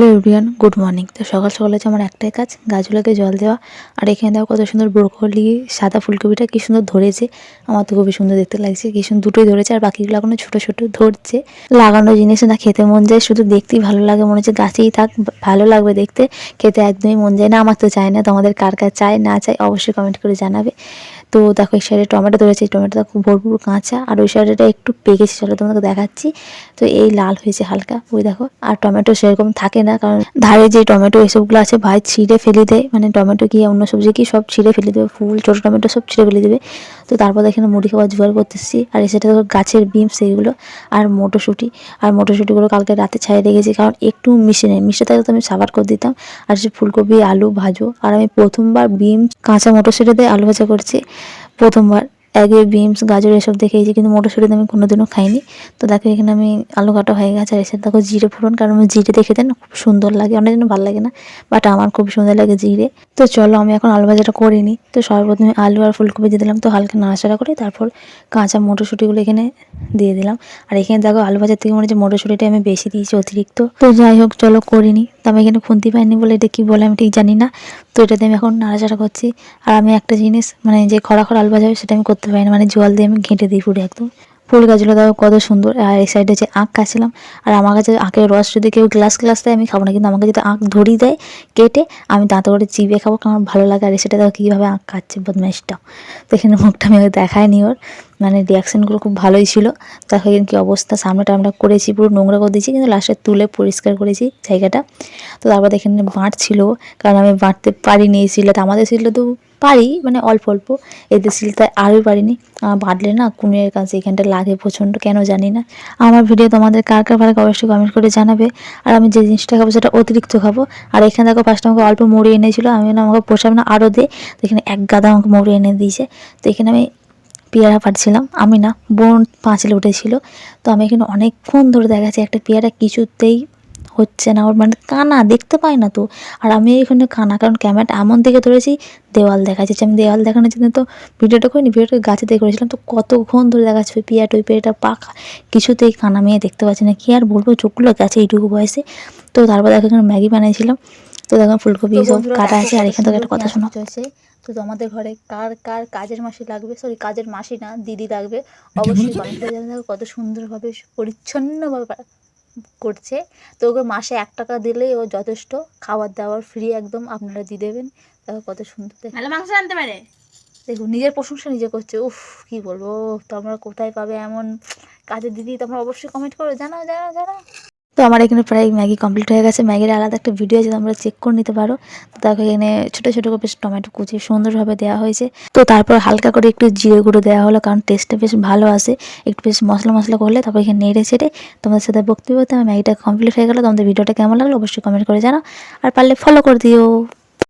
Hello everyone, good morning. তো সকাল সকাল হচ্ছে আমার একটাই কাজ, গাছগুলোকে জল দেওয়া। আর এখানে দেখো কত সুন্দর ব্রোকলি, সাদা ফুলকপিটা কি সুন্দর ধরেছে। আমার তো খুবই সুন্দর দেখতে লাগছে, কি সুন্দর দুটোই ধরেছে, আর বাকিগুলো এখনো ছোটো ছোটো ধরছে। লাগানো জিনিস না খেতে মন যায়, শুধু দেখতেই ভালো লাগে, মনে হচ্ছে গাছেই থাক, ভালো লাগবে দেখতে। খেতে একদমই মন যায় না, আমার তো চায় না। তোমাদের কার কার চায় না চায় অবশ্যই কমেন্ট করে জানাবে। তো দেখো এই সাইডে টমেটো ধরেছে, টমেটোটা খুব ভরপুর কাঁচা, আর ওই সাইডেটা একটু পেকেছে, চলো তোমাকে দেখাচ্ছি। তো এই লাল হয়েছে হালকা, ওই দেখো। আর টমেটো সেরকম থাকে না, কারণ ধারে যে টমেটো এসবগুলো আছে ভাই ছিঁড়ে ফেলে দেয়, মানে টমেটো কি অন্য সবজি কি সব ছিঁড়ে ফেলে দেবে, ফুল ছোটো টমেটো সব ছিঁড়ে ফেলে দেবে। তো তারপর এখানে মুড়ি খাবার জোগাড় করতেছি। আর সেটা দেখো গাছের বিম সেইগুলো, আর মটরশুঁটিগুলো কালকে রাতে ছাড়িয়ে রেখেছি, কারণ একটু মিশে নেই, মিশে থাকলে তো আমি সাবার করে দিতাম। আর সে ফুলকপি আলু ভাজো, আর আমি প্রথমবার বিম কাঁচা মটরশুঁটি দিয়ে আলু ভাজা করছি প্রথমবার। আগে বিনস গাজর এসব দেখেছি, কিন্তু মটরশুঁটি আমি কোনোদিনও খাইনি। তো দেখো এখানে আমি আলু কাটা হয়ে গেছে, আর এসে দেখো জিরে ফোড়ন, কারণ আমি জিরে দেখে দেন খুব সুন্দর লাগে, অনেক জন্য ভালো লাগে না, বাট আমার খুব সুন্দর লাগে জিরে। তো চলো আমি এখন আলু ভাজাটা করিনি। তো সর্বপ্রথমে আলু আর ফুলকপি দিয়ে দিলাম, তো হালকা নাড়াচাড়া করে তারপর কাঁচা মটরশুঁটিগুলো এখানে দিয়ে দিলাম। আর এখানে দেখো আলু ভাজার থেকে মনে হচ্ছে মটরশুঁটিটা আমি বেশি দিয়েছি, অতিরিক্ত। তো যাই হোক চলো করিনি। তো আমি এখানে খুন্তি পাইনি বলে এটা কী বলে আমি ঠিক জানি না। তো এটাতে আমি এখন নাড়াচাড়া করছি। আর আমি একটা জিনিস, মানে যে খড়া খড়া আলু ভাজা হবে সেটা আমি করতে পারি না, মানে জল দিয়ে আমি ঘেঁটে দিই পুরো একদম। ফুল গাছগুলো দেখো কত সুন্দর। আর এই সাইডে যে আখ খাচ্ছিলাম, আর আমার কাছে আখের রস যদি কেউ গ্লাস দেয় আমি খাবো না, কিন্তু আমাকে যদি আখ ধরিয়ে দেয় কেটে, আমি দাঁতে করে চিবিয়ে খাবো, কারণ আমার ভালো লাগে। আর সেটা দেখো কীভাবে আখ খাচ্ছে বদমাইশটা। তো এখানে মুখটা আমি দেখাইনি ওর, মানে রিয়াকশানগুলো খুব ভালোই ছিল। দেখো এখানে কী অবস্থা, সামনেটা আমরা করেছি পুরো নোংরা করে দিয়েছি, কিন্তু লাস্টে তুলে পরিষ্কার করেছি জায়গাটা। তো তারপর এখানে বাঁট ছিল, কারণ আমি বাঁটতে পারিনি এই শিলটা, আমাদের শিলটা তো পারি, মানে অল্প অল্প, এদের শিলটায় আরও পারিনি। বাঁটলে না কুমিরের কাছে এখানটা লাগে প্রচণ্ড, কেন জানি না। আমার ভিডিও তোমাদের কার কার ভালো লাগে অবশ্যই কমেন্ট করে জানাবে। আর আমি যে জিনিসটা খাবো সেটা অতিরিক্ত খাবো। আর এখানে দেখো ফার্স্টে আমাকে অল্প মুড়ি এনেছিলো, আমি না আমাকে পোষাবে না আরও দে, তো এখানে এক গাদা আমাকে মুড়ি এনে দিয়েছে। তো এখানে আমি পেয়ারা পাড়ছিলাম, আমি না, বোন পাঁচিলে উঠেছিল। তো আমি এখানে অনেকক্ষণ ধরে দেখাচ্ছি একটা পেয়ারা কিছুতেই হচ্ছে না ওর, মানে কানা দেখতে পাই না তো। আর আমি এখানে কানা, কারণ ক্যামেরাটা এমন দিকে ধরেছি দেওয়াল দেখাচ্ছি, আমি দেওয়াল দেখানোর জন্য তো ভিডিওটা করিনি, ভিডিওটা গাছে দিয়ে করেছিলাম। তো কতক্ষণ ধরে দেখাচ্ছি ওই পেয়ারাটা পাকা, কিছুতেই কানা মেয়ে দেখতে পাচ্ছি না, কি আর বলবো, চোখগুলো গেছে এইটুকু বয়সে। তো তারপর দেখো এখানে ম্যাগি বানিয়েছিলাম। তো দেখো ফুলকপি সব কাটা আছে। আর এখান থেকে একটা কথা শোনা হয়েছে, তো তোমাদের ঘরে কার কার কাজের মাসি লাগবে, সরি কাজের মাসি না, দিদি লাগবে, অবশ্যই কমেন্ট করে জানাবে। দেখো কত সুন্দরভাবে পরিচ্ছন্নভাবে করছে। তো ওকে মাসে 1 টাকা দিলেই ও যথেষ্ট, খাবার দাবার ফ্রি একদম, আপনারা দিয়ে দেবেন। দেখো কত সুন্দর, ভালো মাংস আনতে পারে। দেখো নিজের প্রশংসা নিজে করছে, উফ কি বলবো। তোমরা কোথায় পাবে এমন কাজের দিদি, তোমরা অবশ্যই কমেন্ট করে জানাও জানাও জানাও। তো আমার এখানে প্রায় ম্যাগি কমপ্লিট হয়ে গেছে, ম্যাগির আলাদা একটা ভিডিও আছে, তোমরা চেক করে নিতে পারো। তো দেখো এখানে ছোটো ছোটো করে বেশ টমেটো কুচি সুন্দরভাবে দেওয়া হয়েছে। তো তারপর হালকা করে একটু জিরে গুঁড়ো দেওয়া হলো, কারণ টেস্টটা বেশ ভালো আসে, একটু বেশ মশলা করলে। তারপর এখানে নেড়ে ছেড়ে তোমাদের সাথে বক্তব্য আমার ম্যাগিটা কমপ্লিট হয়ে গেলো। তোমাদের ভিডিওটা কেমন লাগলো অবশ্যই কমেন্ট করে জানাও, আর পারলে ফলো করে দিও।